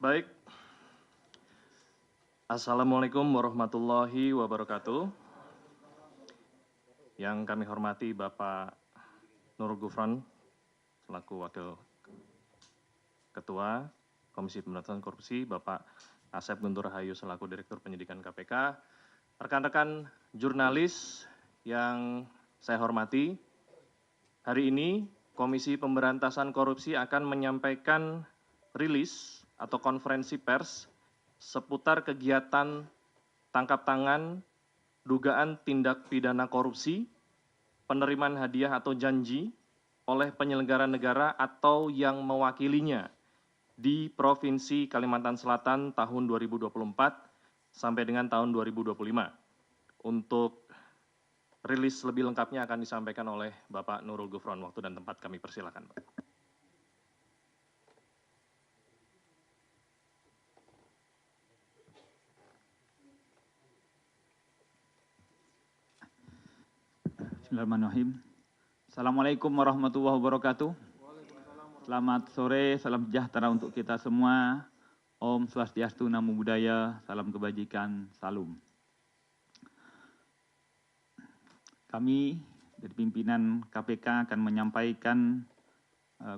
Baik. Assalamualaikum warahmatullahi wabarakatuh. Yang kami hormati Bapak Nurul Gufron selaku Wakil Ketua Komisi Pemberantasan Korupsi, Bapak Asep Guntur Rahayu selaku Direktur Penyidikan KPK, rekan-rekan jurnalis yang saya hormati, hari ini Komisi Pemberantasan Korupsi akan menyampaikan rilis atau konferensi pers seputar kegiatan tangkap tangan, dugaan tindak pidana korupsi, penerimaan hadiah atau janji oleh penyelenggara negara atau yang mewakilinya di Provinsi Kalimantan Selatan tahun 2024 sampai dengan tahun 2025. Untuk rilis lebih lengkapnya akan disampaikan oleh Bapak Nurul Gufron. Waktu dan tempat kami persilakan, Pak. Bismillahirrahmanirrahim. Assalamualaikum warahmatullahi wabarakatuh. Selamat sore, salam sejahtera untuk kita semua. Om Swastiastu, Namo Buddhaya, salam kebajikan, salam. Kami dari pimpinan KPK akan menyampaikan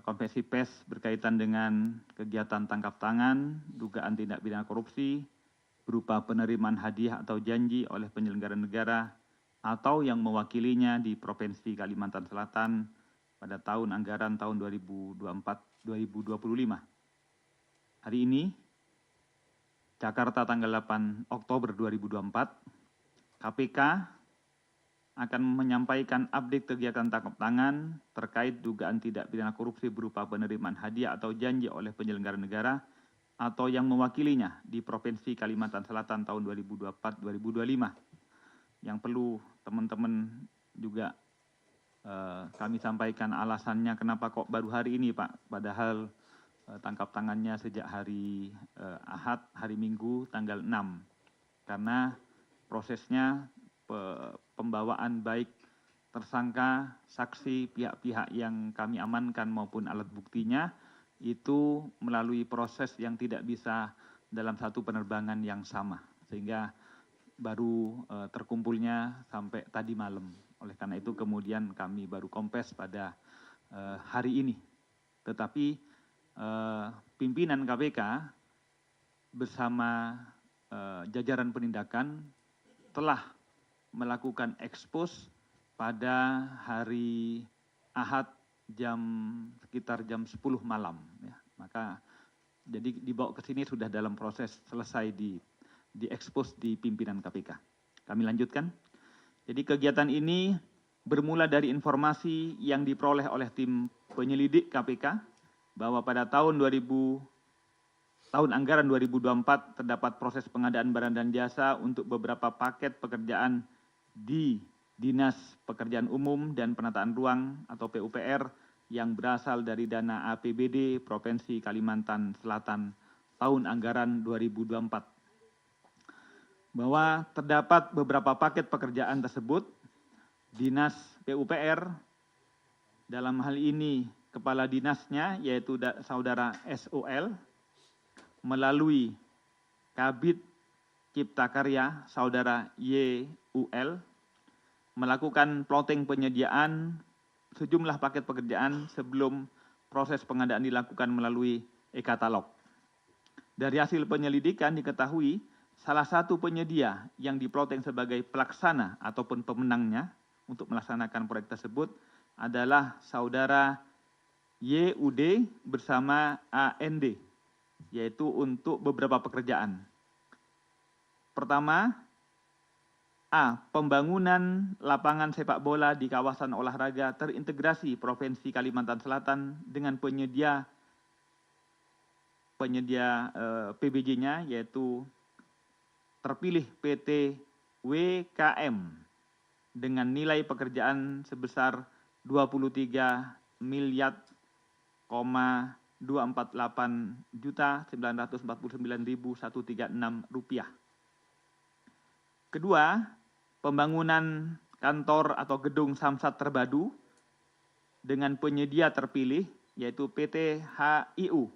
konferensi pers berkaitan dengan kegiatan tangkap tangan, dugaan tindak pidana korupsi, berupa penerimaan hadiah atau janji oleh penyelenggara negara atau yang mewakilinya di Provinsi Kalimantan Selatan pada tahun anggaran tahun 2024-2025. Hari ini, Jakarta tanggal 8 Oktober 2024, KPK akan menyampaikan update kegiatan tangkap tangan terkait dugaan tindak pidana korupsi berupa penerimaan hadiah atau janji oleh penyelenggara negara atau yang mewakilinya di Provinsi Kalimantan Selatan tahun 2024-2025. Yang perlu teman-teman juga kami sampaikan alasannya kenapa kok baru hari ini, Pak, padahal tangkap tangannya sejak hari Ahad, hari Minggu tanggal 6. Karena prosesnya pembawaan baik tersangka, saksi, pihak-pihak yang kami amankan maupun alat buktinya itu melalui proses yang tidak bisa dalam satu penerbangan yang sama, sehingga baru terkumpulnya sampai tadi malam. Oleh karena itu kemudian kami baru kompes pada hari ini. Tetapi pimpinan KPK bersama jajaran penindakan telah melakukan ekspos pada hari Ahad sekitar jam 10 malam. Ya. Maka jadi dibawa ke sini sudah dalam proses selesai diekspos di pimpinan KPK. Kami lanjutkan. Jadi kegiatan ini bermula dari informasi yang diperoleh oleh tim penyelidik KPK bahwa pada tahun anggaran 2024 terdapat proses pengadaan barang dan jasa untuk beberapa paket pekerjaan di Dinas Pekerjaan Umum dan Penataan Ruang atau PUPR yang berasal dari dana APBD Provinsi Kalimantan Selatan tahun anggaran 2024. Bahwa terdapat beberapa paket pekerjaan tersebut, Dinas PUPR, dalam hal ini kepala dinasnya yaitu saudara SOL, melalui Kabid Cipta Karya saudara YUL, melakukan plotting penyediaan sejumlah paket pekerjaan sebelum proses pengadaan dilakukan melalui e-katalog. Dari hasil penyelidikan diketahui salah satu penyedia yang diplotting sebagai pelaksana ataupun pemenangnya untuk melaksanakan proyek tersebut adalah saudara YUD bersama AND, yaitu untuk beberapa pekerjaan. Pertama, A. Pembangunan lapangan sepak bola di kawasan olahraga terintegrasi Provinsi Kalimantan Selatan dengan penyedia PBJ-nya yaitu terpilih PT WKM dengan nilai pekerjaan sebesar 23.248.949.136 rupiah. Kedua, pembangunan kantor atau gedung Samsat Terpadu dengan penyedia terpilih yaitu PT HIU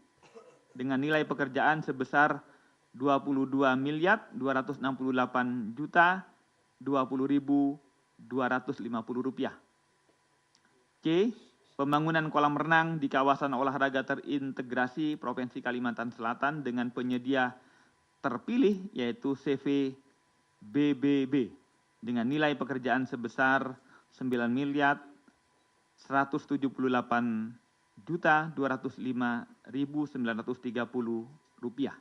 dengan nilai pekerjaan sebesar 22.268.020.250 rupiah. C. Pembangunan kolam renang di kawasan olahraga terintegrasi Provinsi Kalimantan Selatan dengan penyedia terpilih yaitu CVBBB dengan nilai pekerjaan sebesar 9.178.205.930 rupiah.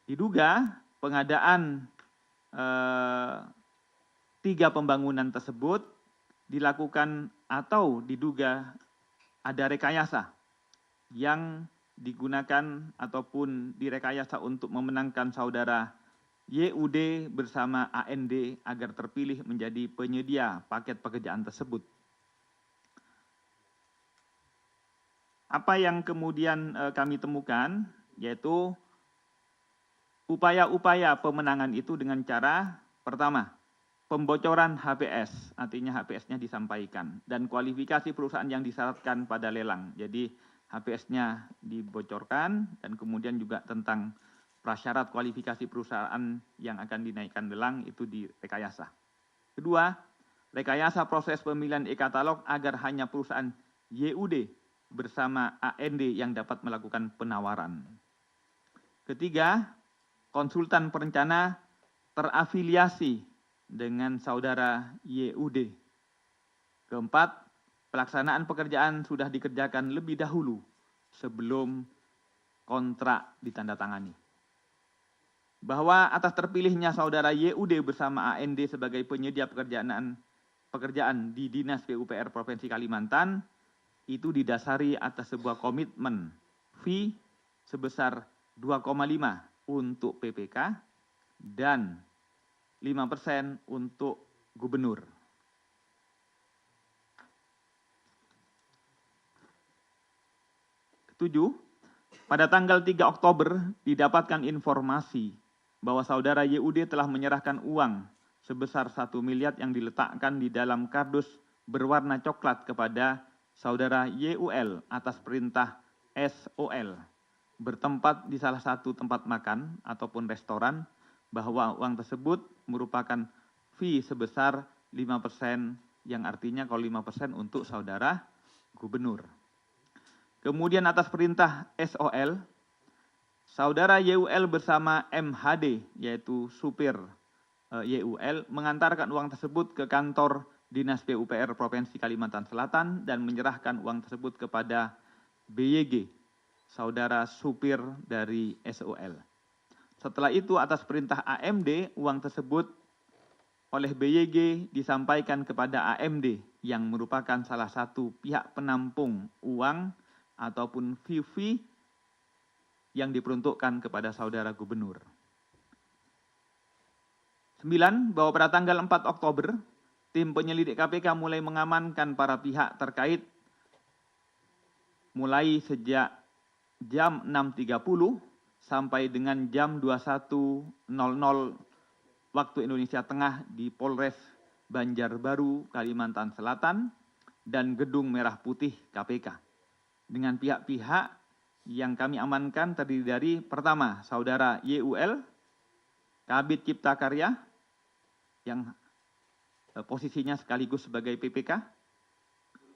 Diduga pengadaan 3 pembangunan tersebut dilakukan atau diduga ada rekayasa yang digunakan ataupun direkayasa untuk memenangkan saudara YUD bersama AND agar terpilih menjadi penyedia paket pekerjaan tersebut. Apa yang kemudian kami temukan yaitu upaya-upaya pemenangan itu dengan cara pertama, pembocoran HPS, artinya HPS-nya disampaikan, dan kualifikasi perusahaan yang disyaratkan pada lelang. Jadi HPS-nya dibocorkan dan kemudian juga tentang prasyarat kualifikasi perusahaan yang akan dinaikkan lelang itu direkayasa. Kedua, rekayasa proses pemilihan e-katalog agar hanya perusahaan YUD bersama AND yang dapat melakukan penawaran. Ketiga, konsultan perencana terafiliasi dengan saudara YUD. Keempat, pelaksanaan pekerjaan sudah dikerjakan lebih dahulu sebelum kontrak ditandatangani. Bahwa atas terpilihnya saudara YUD bersama AND sebagai penyedia pekerjaan di Dinas PUPR Provinsi Kalimantan itu didasari atas sebuah komitmen fee sebesar 2,5 untuk PPK dan 5% untuk gubernur. Ketujuh, pada tanggal 3 Oktober didapatkan informasi bahwa saudara YUD telah menyerahkan uang sebesar 1 miliar yang diletakkan di dalam kardus berwarna coklat kepada saudara YUL atas perintah SOL bertempat di salah satu tempat makan ataupun restoran, bahwa uang tersebut merupakan fee sebesar 5%, yang artinya kalau 5% untuk saudara gubernur. Kemudian atas perintah SOL, saudara YUL bersama MHD, yaitu supir YUL, mengantarkan uang tersebut ke kantor Dinas PUPR Provinsi Kalimantan Selatan dan menyerahkan uang tersebut kepada BYG, saudara supir dari SOL. Setelah itu atas perintah AMD, uang tersebut oleh BYG disampaikan kepada AMD yang merupakan salah satu pihak penampung uang ataupun fee yang diperuntukkan kepada saudara gubernur. 9. Bahwa pada tanggal 4 Oktober, tim penyelidik KPK mulai mengamankan para pihak terkait mulai sejak jam 6.30 sampai dengan jam 21.00 waktu Indonesia Tengah di Polres Banjarbaru, Kalimantan Selatan dan Gedung Merah Putih KPK. Dengan pihak-pihak yang kami amankan terdiri dari pertama, saudara YUL, Kabid Cipta Karya, yang posisinya sekaligus sebagai PPK.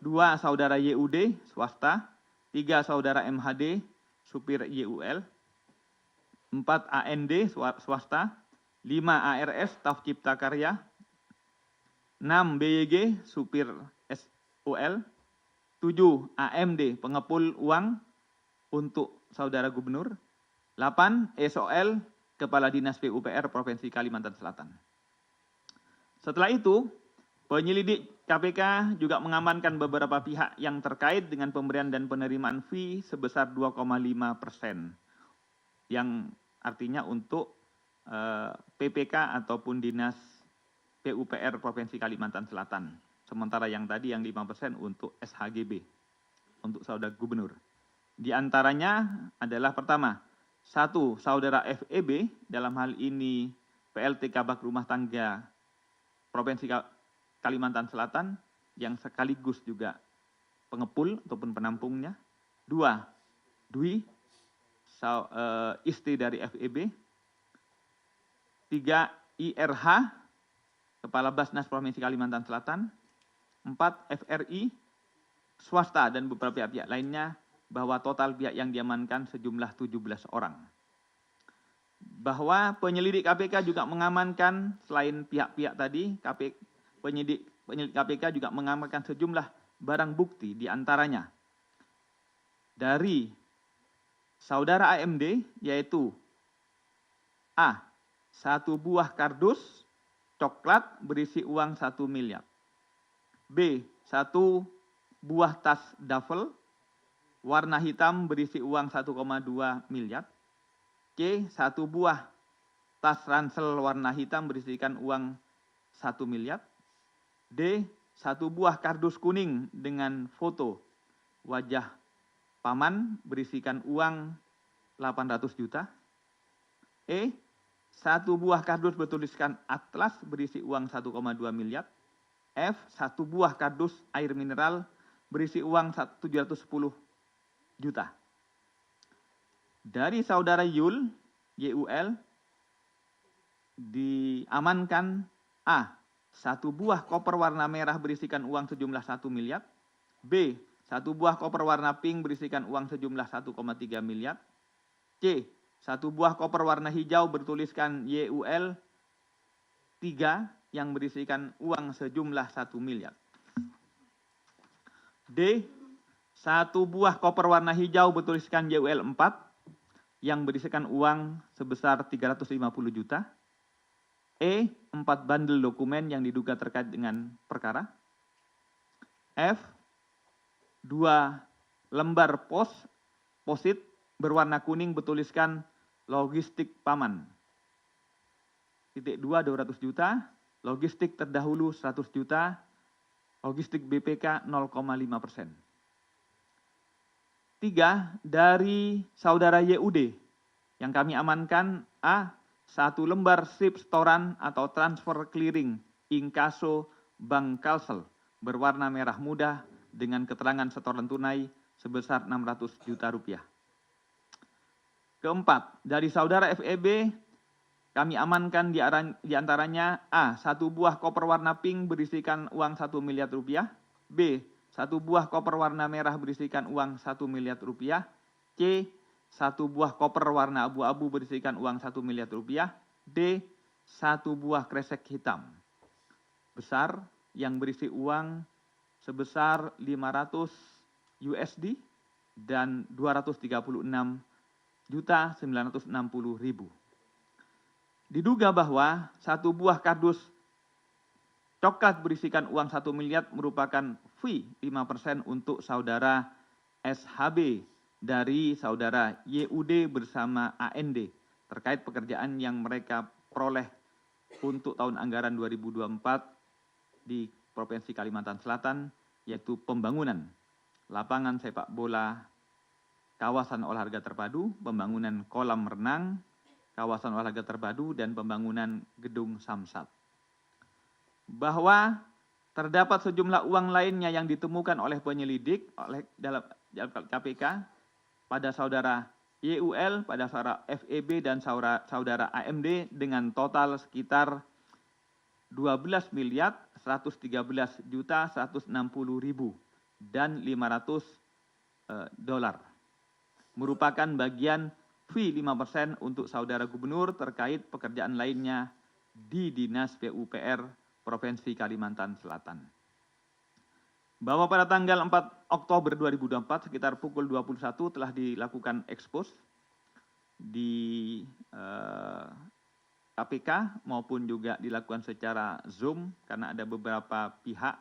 2, saudara YUD, swasta. 3, saudara MHD, supir YUL. 4, AND, swasta. 5, ARS, staf Cipta Karya. 6, BYG, supir SOL. 7, AMD, pengepul uang untuk saudara gubernur. 8, SOL, Kepala Dinas PUPR Provinsi Kalimantan Selatan. Setelah itu, penyelidik KPK juga mengamankan beberapa pihak yang terkait dengan pemberian dan penerimaan fee sebesar 2,5%, yang artinya untuk PPK ataupun Dinas PUPR Provinsi Kalimantan Selatan. Sementara yang tadi yang 5% untuk SHGB, untuk saudara gubernur. Di antaranya adalah pertama, 1, saudara FEB, dalam hal ini PLT Kabak Rumah Tangga Provinsi Kalimantan Selatan, yang sekaligus juga pengepul ataupun penampungnya. 2, Dwi, istri dari FEB. 3. IRH, Kepala Basnas Provinsi Kalimantan Selatan. 4. FRI, swasta dan beberapa pihak lainnya, bahwa total pihak yang diamankan sejumlah 17 orang. Bahwa penyelidik KPK juga mengamankan, selain pihak-pihak tadi, penyidik KPK juga mengamankan sejumlah barang bukti, diantaranya dari saudara AMD, yaitu A. 1 buah kardus coklat berisi uang 1 miliar. B. 1 buah tas duffel warna hitam berisi uang 1,2 miliar. C. 1 buah tas ransel warna hitam berisikan uang 1 miliar. D. 1 buah kardus kuning dengan foto wajah paman berisikan uang 800 juta. E. 1 buah kardus bertuliskan Atlas berisi uang 1,2 miliar. F. 1 buah kardus air mineral berisi uang 710 juta. Dari saudara YUL diamankan A. 1 buah koper warna merah berisikan uang sejumlah 1 miliar. B. 1 buah koper warna pink berisikan uang sejumlah 1,3 miliar. C. 1 buah koper warna hijau bertuliskan YUL 3 yang berisikan uang sejumlah 1 miliar. D. 1 buah koper warna hijau bertuliskan YUL 4 yang berisikan uang sebesar 350 juta. E. 4 bundle dokumen yang diduga terkait dengan perkara. F. 2 lembar posit berwarna kuning bertuliskan logistik paman. Titik 2 200 juta, logistik terdahulu 100 juta, logistik BPK 0,5%. 3. Dari saudara YUD yang kami amankan A. 1 lembar slip setoran atau transfer clearing inkaso Bank Kalsel berwarna merah muda dengan keterangan setoran tunai sebesar 600 juta rupiah. Keempat, dari saudara FEB kami amankan diantaranya A. 1 buah koper warna pink berisikan uang 1 miliar rupiah. B. 1 buah koper warna merah berisikan uang 1 miliar rupiah. C. 1 buah koper warna abu-abu berisikan uang 1 miliar rupiah. D. 1 buah kresek hitam besar yang berisi uang sebesar 500 USD dan 236.960.000. Diduga bahwa 1 buah kardus coklat berisikan uang 1 miliar merupakan fee 5% untuk saudara SHB dari saudara YUD bersama AND terkait pekerjaan yang mereka peroleh untuk tahun anggaran 2024 di Provinsi Kalimantan Selatan, yaitu pembangunan lapangan sepak bola, kawasan olahraga terpadu, pembangunan kolam renang, kawasan olahraga terpadu, dan pembangunan gedung samsat. Bahwa terdapat sejumlah uang lainnya yang ditemukan oleh penyelidik dalam KPK pada saudara YUL, pada saudara FEB, dan saudara AMD dengan total sekitar 12.113.160.000 dan 500 dolar. Merupakan bagian fee 5% untuk saudara gubernur terkait pekerjaan lainnya di Dinas PUPR Provinsi Kalimantan Selatan. Bahwa pada tanggal 4 Oktober 2024 sekitar pukul 21 telah dilakukan ekspos di KPK maupun juga dilakukan secara Zoom karena ada beberapa pihak,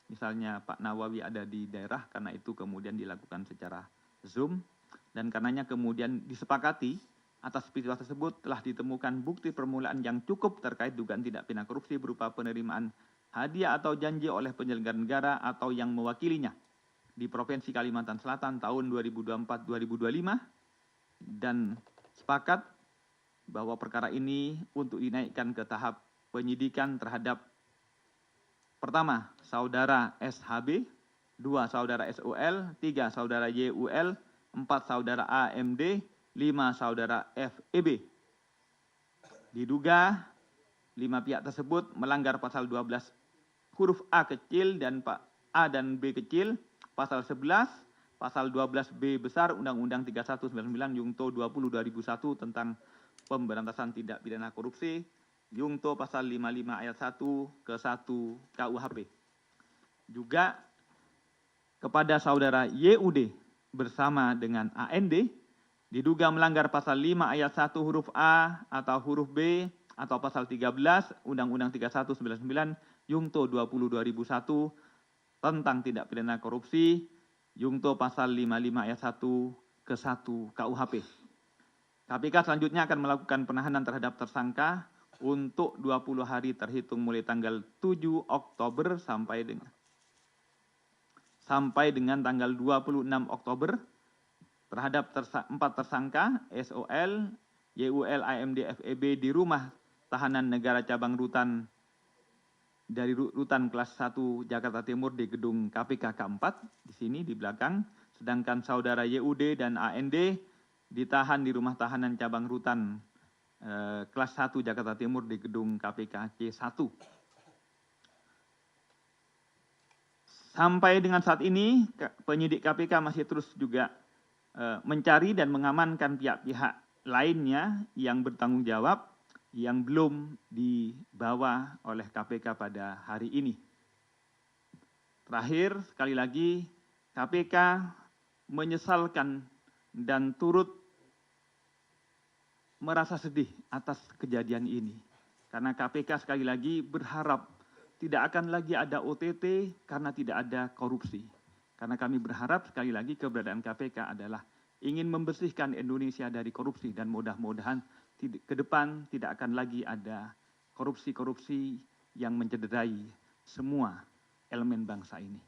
misalnya Pak Nawawi ada di daerah, karena itu kemudian dilakukan secara Zoom. Dan karenanya kemudian disepakati atas peristiwa tersebut telah ditemukan bukti permulaan yang cukup terkait dugaan tindak pidana korupsi berupa penerimaan hadiah atau janji oleh penyelenggara negara atau yang mewakilinya di Provinsi Kalimantan Selatan tahun 2024-2025, dan sepakat bahwa perkara ini untuk dinaikkan ke tahap penyidikan terhadap pertama, saudara SHB, 2 saudara SOL, 3 saudara YUL, 4 saudara AMD, 5 saudara FEB. Diduga 5 pihak tersebut melanggar pasal 12 huruf A kecil dan A dan B kecil, pasal 11, pasal 12B besar Undang-Undang 3199 Yungto 20/2001 tentang pemberantasan tindak pidana korupsi, Yungto pasal 55 ayat 1 ke 1 KUHP. Juga kepada saudara YUD bersama dengan AND diduga melanggar pasal 5 ayat 1 huruf A atau huruf B atau pasal 13 Undang-Undang 3199 Yungto 20/2001 tentang tindak pidana korupsi, Yungto pasal 55 ayat 1 ke 1 KUHP. KPK selanjutnya akan melakukan penahanan terhadap tersangka untuk 20 hari terhitung mulai tanggal 7 Oktober sampai dengan tanggal 26 Oktober terhadap 4 tersangka SOL, YUL, AMD, FEB di rumah tahanan negara cabang rutan dari rutan kelas 1 Jakarta Timur di gedung KPK K4 di sini di belakang, sedangkan saudara YUD dan AND ditahan di rumah tahanan cabang rutan kelas 1 Jakarta Timur di gedung KPK C1. Sampai dengan saat ini, penyidik KPK masih terus juga mencari dan mengamankan pihak-pihak lainnya yang bertanggung jawab yang belum dibawa oleh KPK pada hari ini. Terakhir, sekali lagi, KPK menyesalkan dan turut merasa sedih atas kejadian ini. Karena KPK sekali lagi berharap tidak akan lagi ada OTT karena tidak ada korupsi. Karena kami berharap sekali lagi keberadaan KPK adalah ingin membersihkan Indonesia dari korupsi dan mudah-mudahan ke depan tidak akan lagi ada korupsi-korupsi yang mencederai semua elemen bangsa ini.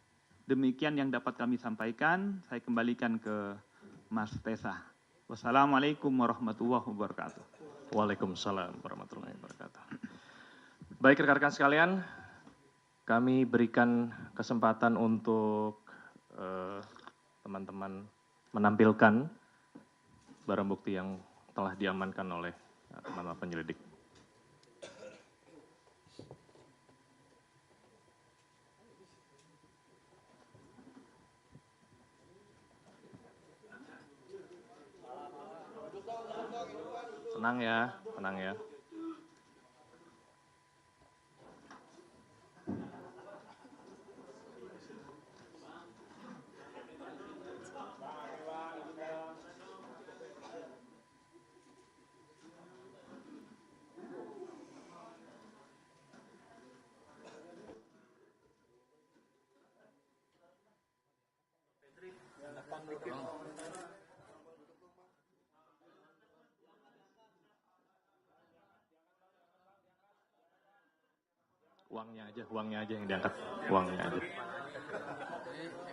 Demikian yang dapat kami sampaikan. Saya kembalikan ke Mas Tesa. Wassalamualaikum warahmatullahi wabarakatuh. Waalaikumsalam warahmatullahi wabarakatuh. Baik rekan-rekan sekalian, kami berikan kesempatan untuk teman-teman menampilkan barang bukti yang telah diamankan oleh teman-teman penyelidik. Tenang ya, tenang ya. Uangnya aja yang diangkat, uangnya aja.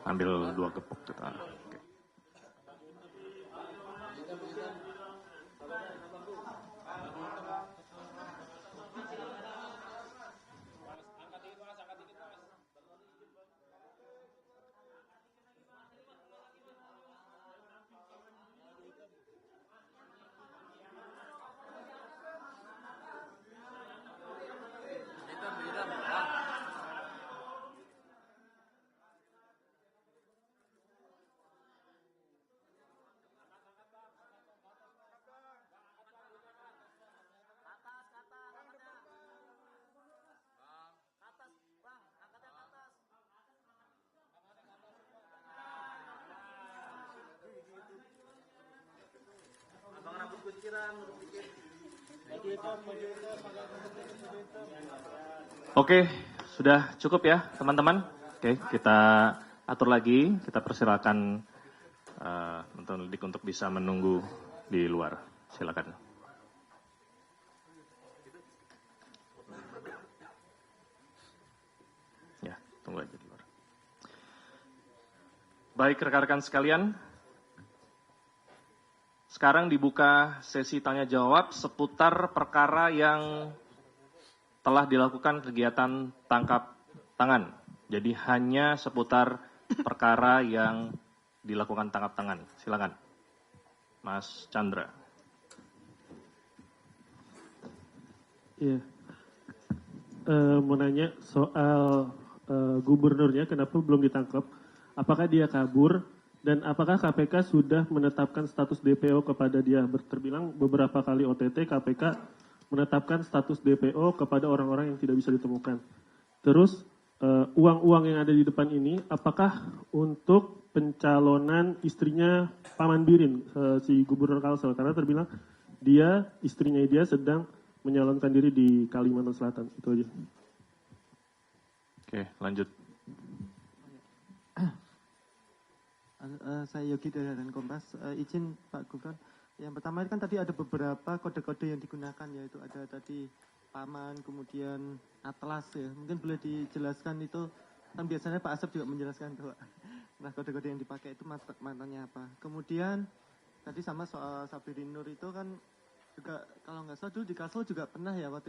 Ambil 2 gepuk. Oke. Oke, sudah cukup ya teman-teman. Oke, kita atur lagi, kita persilakan penyelidik untuk bisa menunggu di luar. Silakan. Ya, tunggu aja di luar. Baik rekan-rekan sekalian, sekarang dibuka sesi tanya jawab seputar perkara yang telah dilakukan kegiatan tangkap tangan. Jadi hanya seputar perkara yang dilakukan tangkap tangan. Silakan, Mas Chandra. Iya, mau nanya soal gubernurnya kenapa belum ditangkap? Apakah dia kabur dan apakah KPK sudah menetapkan status DPO kepada dia? Terbilang beberapa kali OTT KPK menetapkan status DPO kepada orang-orang yang tidak bisa ditemukan. Terus uang-uang yang ada di depan ini apakah untuk pencalonan istrinya Paman Birin, si Gubernur Kalsel? Karena terbilang istrinya dia sedang menyalonkan diri di Kalimantan Selatan. Itu aja. Oke, lanjut. Saya Yogi dari Harian Kompas. Izin Pak Gubernur. Yang pertama kan tadi ada beberapa kode-kode yang digunakan, yaitu ada tadi Paman, kemudian Atlas ya. Mungkin boleh dijelaskan itu, kan biasanya Pak Asep juga menjelaskan tuh. Nah, kode-kode yang dipakai itu mantannya apa. Kemudian tadi sama soal Sabirin Nur itu kan juga kalau nggak salah dulu di Kalsel juga pernah ya waktu